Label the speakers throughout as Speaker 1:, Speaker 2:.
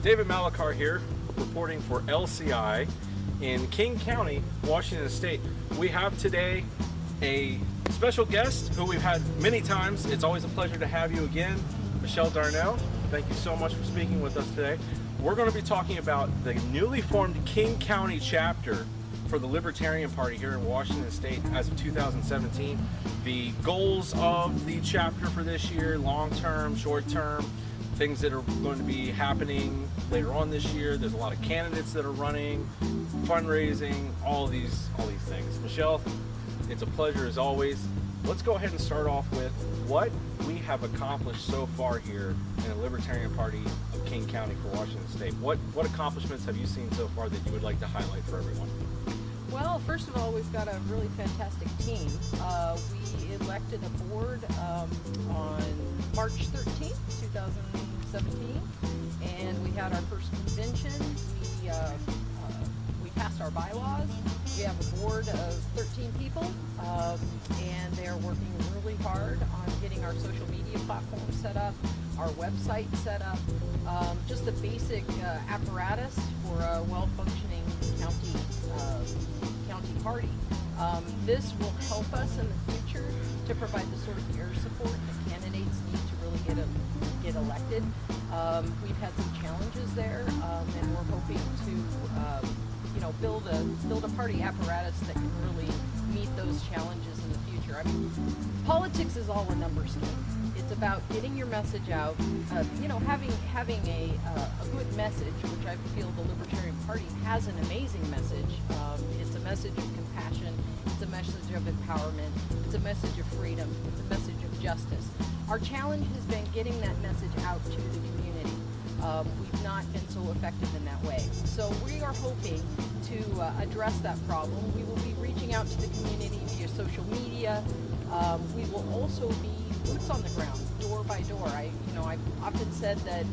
Speaker 1: David Malachar here, reporting for LCI in King County, Washington State. We have today a special guest who we've had many times. It's always a pleasure to have you again, Michelle Darnell. Thank you so much for speaking with us today. We're going to be talking about the newly formed King County chapter for the Libertarian Party here in Washington State as of 2017. The goals of the chapter for this year, long-term, short-term, things that are going to be happening later on this year. There's a lot of candidates that are running, fundraising, all these things. Michelle, it's a pleasure as always. Let's go ahead and start off with what we have accomplished so far here in the Libertarian Party of King County for Washington State. What accomplishments have you seen so far that you would like to highlight for everyone?
Speaker 2: Well, first of all, we've got a really fantastic team. We elected a board on March 13th, 2017, and we had our first convention. We passed our bylaws. We have a board of 13 people, and they're working really hard on getting our social media platform set up, our website set up, just the basic apparatus for a well-functioning county party. This will help us in the future to provide the sort of peer support that candidates need to really get elected. We've had some challenges there, and we're hoping to build a party apparatus that can really meet those challenges in the future. I mean, politics is all a numbers game. It's about getting your message out, having a good message, which I feel the Libertarian Party has an amazing message. It's a message of compassion, it's a message of empowerment, it's a message of freedom, it's a message of justice. Our challenge has been getting that message out to the community. We've not been so effective in that way. So we are hoping to address that problem. We will be reaching out to the community via social media. We will also be boots on the ground, door by door. I've often said that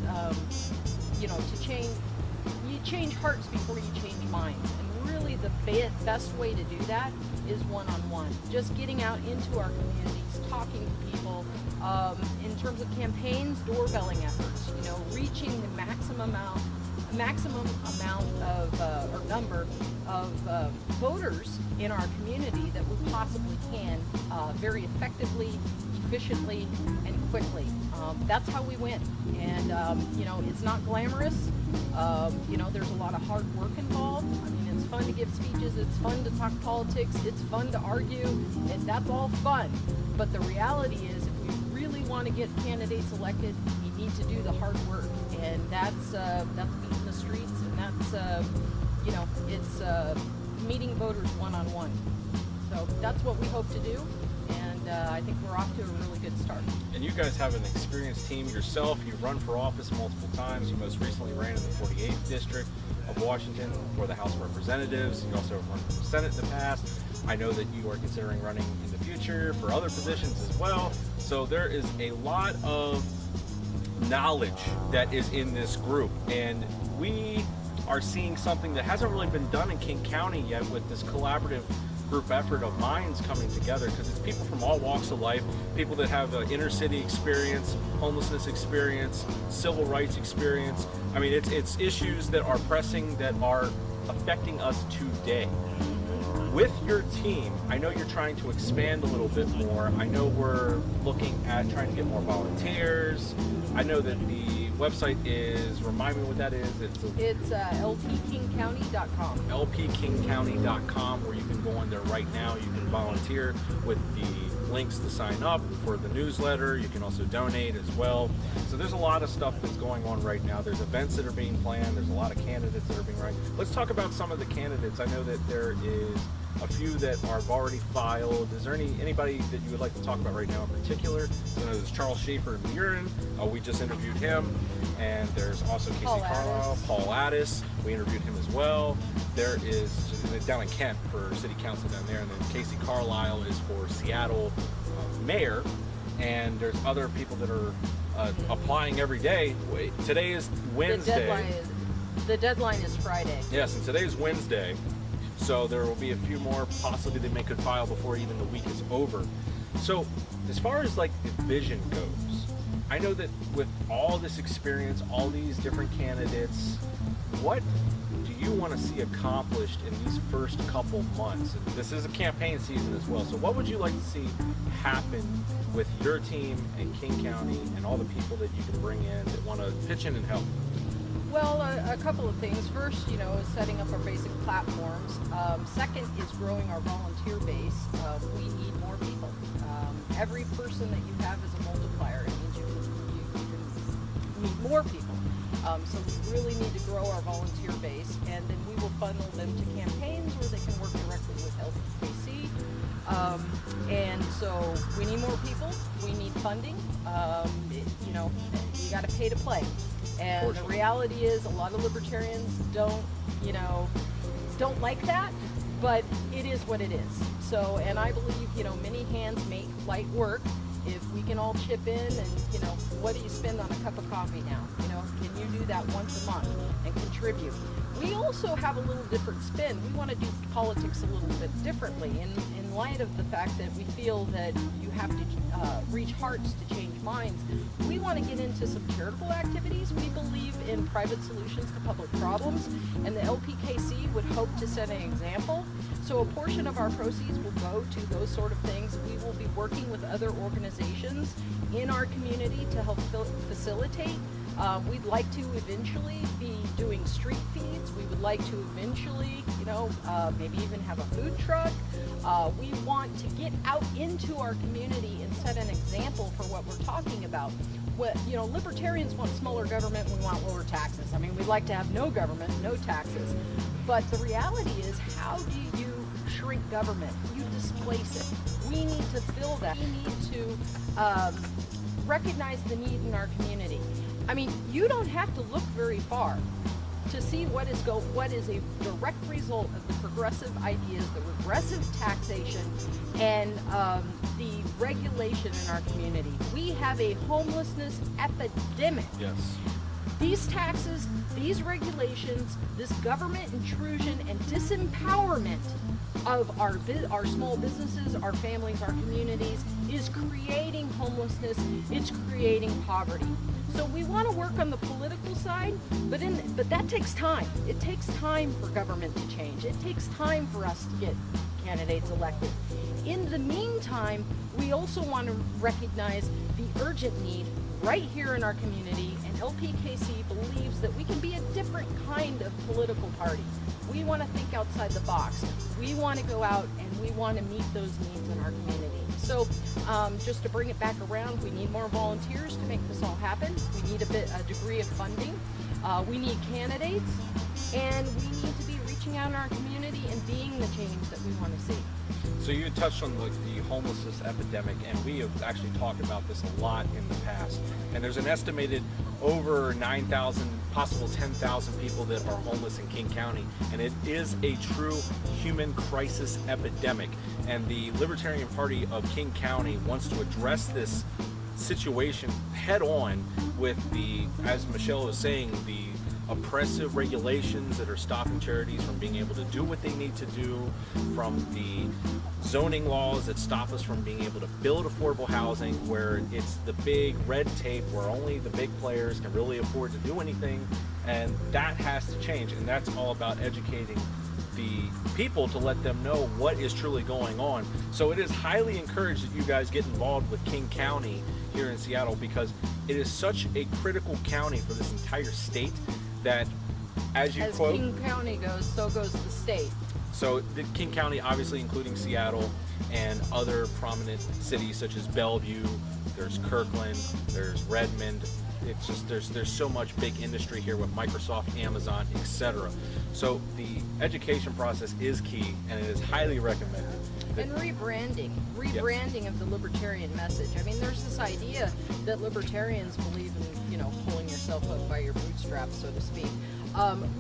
Speaker 2: you change hearts before you change minds, and really the best way to do that is one-on-one. Just getting out into our communities, talking to people. In terms of campaigns, doorbelling efforts. Reaching the maximum amount of or number of voters in our community that we possibly can, very effectively, efficiently, and quickly. That's how we win. And it's not glamorous. There's a lot of hard work involved. I mean, it's fun to give speeches, it's fun to talk politics, it's fun to argue, and that's all fun. But the reality is, if we really want to get candidates elected, we need to do the hard work, and that's beating the streets, and that's it's meeting voters one-on-one. So that's what we hope to do, and I think we're off to a really good start. And
Speaker 1: you guys have an experienced team yourself. You've run for office multiple times. You most recently ran in the 48th District of Washington for the House of Representatives. You also run for the Senate in the past. I know that you are considering running in the future for other positions as well. So there is a lot of knowledge that is in this group, and we are seeing something that hasn't really been done in King County yet with this collaborative group effort of minds coming together, because it's people from all walks of life, people that have inner city experience, homelessness experience, civil rights experience. I mean, it's issues that are pressing, that are affecting us today. With your team, I know you're trying to expand a little bit more. I know we're looking at trying to get more volunteers. I know that the website is, remind me what that is. It's
Speaker 2: lpkingcounty.com.
Speaker 1: lpkingcounty.com, where you can go on there right now. You can volunteer with the links to sign up for the newsletter. You can also donate as well. So there's a lot of stuff that's going on right now. There's events that are being planned. There's a lot of candidates that are being run. Let's talk about some of the candidates. I know that there is a few that have already filed. Is there anybody that you would like to talk about right now in particular? So there's Charles Schaefer in Buren. We just interviewed him. And there's also Casey Carlisle, Paul Addis. We interviewed him as well. There is down in Kent for city council down there, and then Casey Carlisle is for Seattle mayor. And there's other people that are applying every day. Today is Wednesday.
Speaker 2: The deadline is Friday.
Speaker 1: Yes, and today is Wednesday. So there will be a few more possibly they could file before even the week is over. So as far as like the vision goes, I know that with all this experience, all these different candidates, what do you want to see accomplished in these first couple months? And this is a campaign season as well, so what would you like to see happen with your team in King County and all the people that you can bring in that want to pitch in and help?
Speaker 2: Well, a couple of things. First, is setting up our basic platforms. Second is growing our volunteer base. We need more people. Every person that you have is a multiplier. It means you can need more people. So we really need to grow our volunteer base, and then we will funnel them to campaigns where they can work directly with LPKC. And so we need more people. We need funding. You got to pay to play. And the reality is, a lot of libertarians don't like that, but it is what it is. So, and I believe, many hands make light work. If we can all chip in and, what do you spend on a cup of coffee now? Can you do that once a month and contribute? We also have a little different spin. We want to do politics a little bit differently in light of the fact that we feel that you have to reach hearts to change minds. We want to get into some charitable activities. We believe in private solutions to public problems, and the LPKC would hope to set an example. So a portion of our proceeds will go to those sort of things. We will be working with other organizations in our community to help facilitate. We'd like to eventually be doing street feeds. We would like to eventually, maybe even have a food truck. We want to get out into our community and set an example for what we're talking about. Libertarians want smaller government. We want lower taxes. I mean, we'd like to have no government, no taxes. But the reality is, how do you shrink government? You displace it. We need to fill that. We need to recognize the need in our community. I mean, you don't have to look very far to see what is a direct result of the progressive ideas, the regressive taxation, and the regulation in our community. We have a homelessness epidemic.
Speaker 1: Yes.
Speaker 2: These taxes, these regulations, this government intrusion and disempowerment of our small businesses, our families, our communities is creating homelessness. It's creating poverty. So we want to work on the political side, but that takes time. It takes time for government to change. It takes time for us to get candidates elected. In the meantime, we also want to recognize the urgent need right here in our community, and LPKC believes that we can be a different kind of political party. We want to think outside the box. We want to go out and we want to meet those needs in our community. So just to bring it back around, we need more volunteers to make this all happen. We need a degree of funding. We need candidates, and we need to be reaching out in our community and being the change that we want to see.
Speaker 1: So you touched on the homelessness epidemic, and we have actually talked about this a lot in the past. And there's an estimated over 9,000, possible 10,000 people that are homeless in King County, and it is a true human crisis epidemic. And the Libertarian Party of King County wants to address this situation head on with as Michelle was saying, the oppressive regulations that are stopping charities from being able to do what they need to do, from the zoning laws that stop us from being able to build affordable housing, where it's the big red tape where only the big players can really afford to do anything, and that has to change. And that's all about educating the people to let them know what is truly going on. So it is highly encouraged that you guys get involved with King County here in Seattle, because it is such a critical county for this entire state that, as quote,
Speaker 2: King County goes, so goes the state.
Speaker 1: So the King County, obviously including Seattle and other prominent cities such as Bellevue, there's Kirkland, there's Redmond. It's just there's so much big industry here with Microsoft, Amazon, etc. So the education process is key, and it is highly recommended.
Speaker 2: And rebranding
Speaker 1: Yes.
Speaker 2: of the libertarian message. I mean, there's this idea that libertarians believe in, pulling yourself up by your bootstraps, so to speak.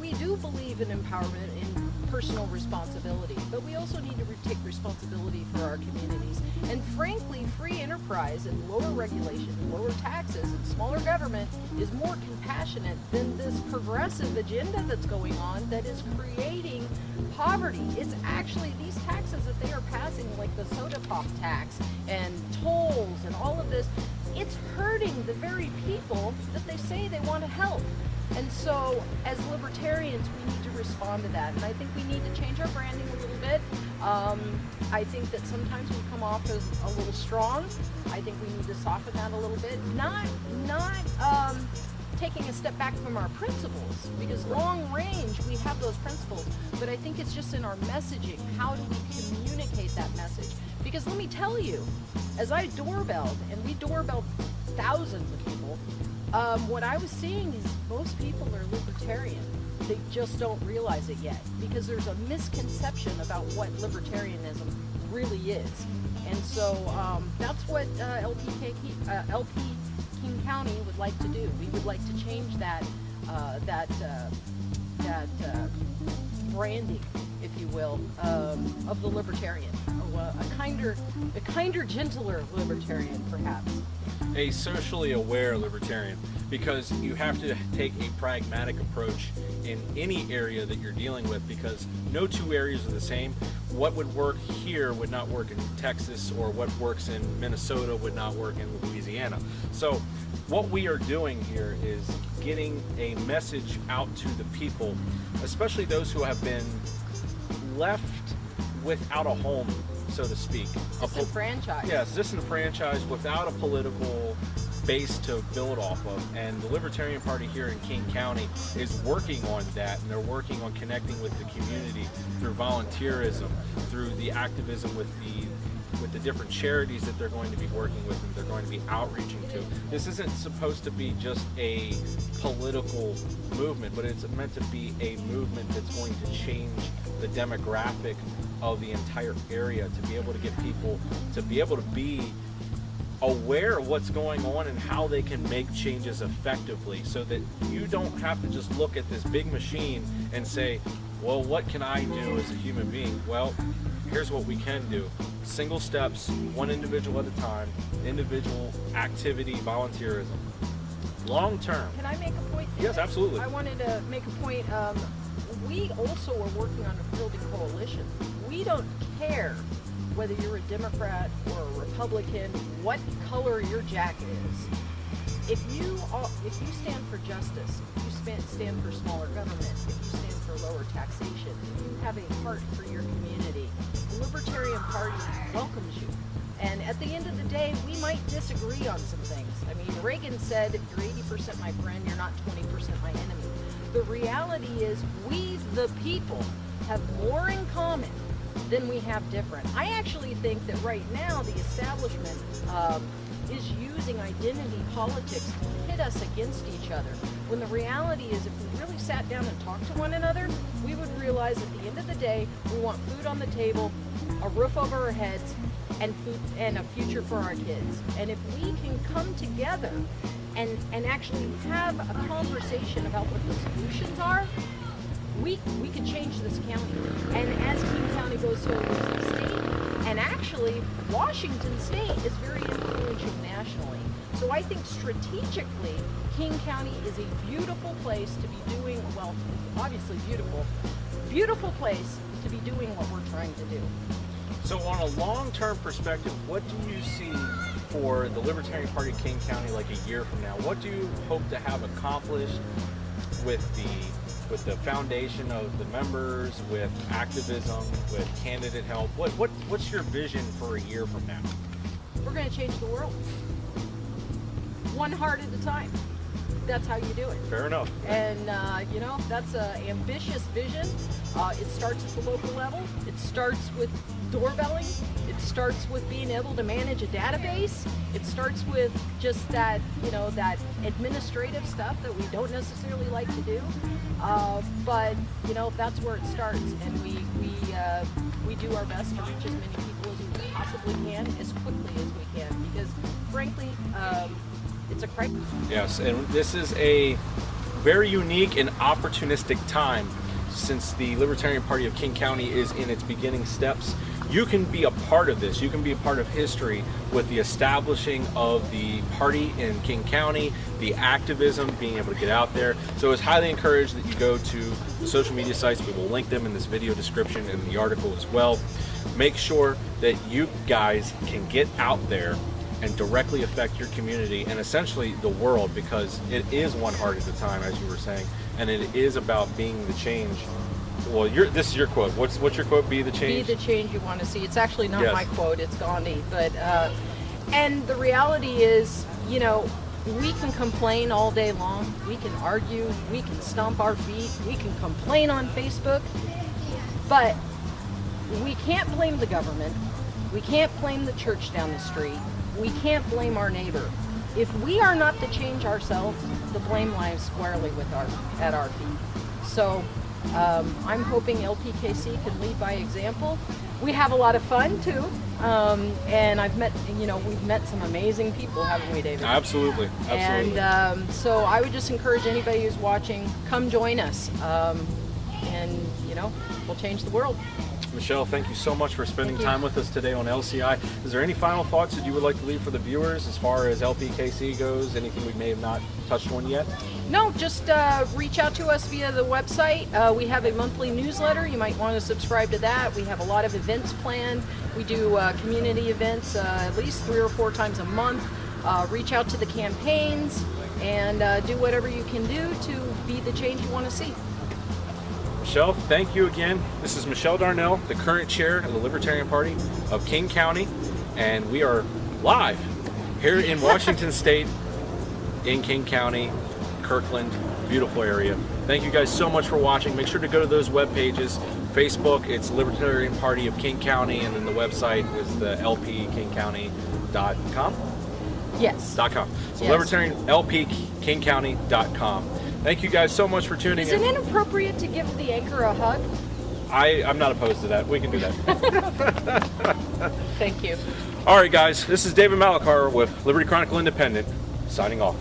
Speaker 2: We do believe in empowerment and personal responsibility, but we also need to take responsibility for our communities. And frankly, free enterprise and lower regulation, lower taxes, and smaller government is more compassionate than this progressive agenda that's going on that is creating poverty. It's actually these taxes that they are passing, like the soda pop tax and tolls and all of this, it's hurting the very people that they say they want to help. And so, as libertarians, we need to respond to that. And I think we need to change our branding a little bit. I think that sometimes we come off as a little strong. I think we need to soften that a little bit. Not taking a step back from our principles, because long range we have those principles, but I think it's just in our messaging. How do we communicate that message? Because let me tell you, as I doorbelled, and we doorbelled thousands of people, what I was seeing is most people are libertarian. They just don't realize it yet, because there's a misconception about what libertarianism really is. And so that's what LP King County would like to do. We would like to change that branding, if you will, of the libertarian, a kinder, gentler libertarian, perhaps.
Speaker 1: A socially aware libertarian, because you have to take a pragmatic approach in any area that you're dealing with, because no two areas are the same. What would work here would not work in Texas, or what works in Minnesota would not work in Louisiana. So what we are doing here is getting a message out to the people, especially those who have been left without a home, so to speak.
Speaker 2: Disenfranchised.
Speaker 1: Yes, disenfranchised, without a political base to build off of. And the Libertarian Party here in King County is working on that, and they're working on connecting with the community through volunteerism, through the activism with the different charities that they're going to be working with and they're going to be outreaching to. This isn't supposed to be just a political movement, but it's meant to be a movement that's going to change the demographic of the entire area, to be able to get people to be able to be aware of what's going on and how they can make changes effectively, so that you don't have to just look at this big machine and say, well, what can I do as a human being? Well, here's what we can do. Single steps, one individual at a time, individual activity, volunteerism. Long term.
Speaker 2: Can I make a point there?
Speaker 1: Yes, absolutely.
Speaker 2: I wanted to make a point. We also are working on a building coalition. We don't care whether you're a Democrat or a Republican, what color your jacket is. If you stand for justice, if you stand for smaller government, if you stand for lower taxation, if you have a heart for your community, the Libertarian Party welcomes you. And at the end of the day, we might disagree on some things. I mean, Reagan said, if you're 80% my friend, you're not 20% my enemy. The reality is, we, the people, have more in common than we have different. I actually think that right now the establishment is using identity politics to pit us against each other, when the reality is, if we really sat down and talked to one another, we would realize at the end of the day, we want food on the table, a roof over our heads, and food and a future for our kids. And if we can come together and actually have a conversation about what the solutions are, we could change this county. And as King County goes to the state, and actually Washington State is very influential nationally. So I think strategically, King County is a beautiful place to be doing, well, obviously beautiful place to be doing what we're trying to do.
Speaker 1: So on a long-term perspective, what do you see for the Libertarian Party of King County like a year from now? What do you hope to have accomplished with the foundation of the members, with activism, with candidate help? What's your vision for a year from now?
Speaker 2: We're going to change the world. One heart at a time. That's how you do it.
Speaker 1: Fair enough.
Speaker 2: And, that's an ambitious vision. It starts at the local level. It starts with doorbelling. It starts with being able to manage a database. It starts with just that, that administrative stuff that we don't necessarily like to do. But, that's where it starts. And we do our best to reach as many people as we possibly can, as quickly as we can. Because, frankly, it's a crisis.
Speaker 1: Yes, and this is a very unique and opportunistic time, since the Libertarian Party of King County is in its beginning steps. You can be a part of this. You can be a part of history with the establishing of the party in King County, the activism, being able to get out there. So it's highly encouraged that you go to the social media sites. We will link them in this video description and the article as well. Make sure that you guys can get out there and directly affect your community and essentially the world, because it is one heart at a time, as you were saying, and it is about being the change. Well, this is your quote. What's your quote? Be the change?
Speaker 2: Be the change you want to see. It's actually not
Speaker 1: Yes.
Speaker 2: my quote, it's Gandhi. But, and the reality is, you know, we can complain all day long. We can argue. We can stomp our feet. We can complain on Facebook. But we can't blame the government. We can't blame the church down the street. We can't blame our neighbor. If we are not to change ourselves, the blame lies squarely at our feet. So I'm hoping LPKC can lead by example. We have a lot of fun too, and we've met some amazing people, haven't we, David?
Speaker 1: Absolutely.
Speaker 2: And so I would just encourage anybody who's watching, come join us, and we'll change the world.
Speaker 1: Michelle, thank you so much for spending time with us today on LCI. Is there any final thoughts that you would like to leave for the viewers as far as LPKC goes? Anything we may have not touched on yet?
Speaker 2: No, just reach out to us via the website. We have a monthly newsletter. You might want to subscribe to that. We have a lot of events planned. We do community events at least 3 or 4 times a month. Reach out to the campaigns and do whatever you can do to be the change you want to see.
Speaker 1: Michelle, thank you again. This is Michelle Darnell, the current chair of the Libertarian Party of King County, and we are live here in Washington State, in King County, Kirkland, beautiful area. Thank you guys so much for watching. Make sure to go to those web pages. Facebook, it's Libertarian Party of King County, and then the website is the lpkingcounty.com.
Speaker 2: Yes.
Speaker 1: .com. So
Speaker 2: Yes.
Speaker 1: Libertarian lpkingcounty.com. Thank you guys so much for tuning
Speaker 2: Is
Speaker 1: in.
Speaker 2: it inappropriate to give the anchor a hug?
Speaker 1: I'm not opposed to that. We can do that.
Speaker 2: Thank you.
Speaker 1: All right, guys. This is David Malachar with Liberty Chronicle Independent, signing off.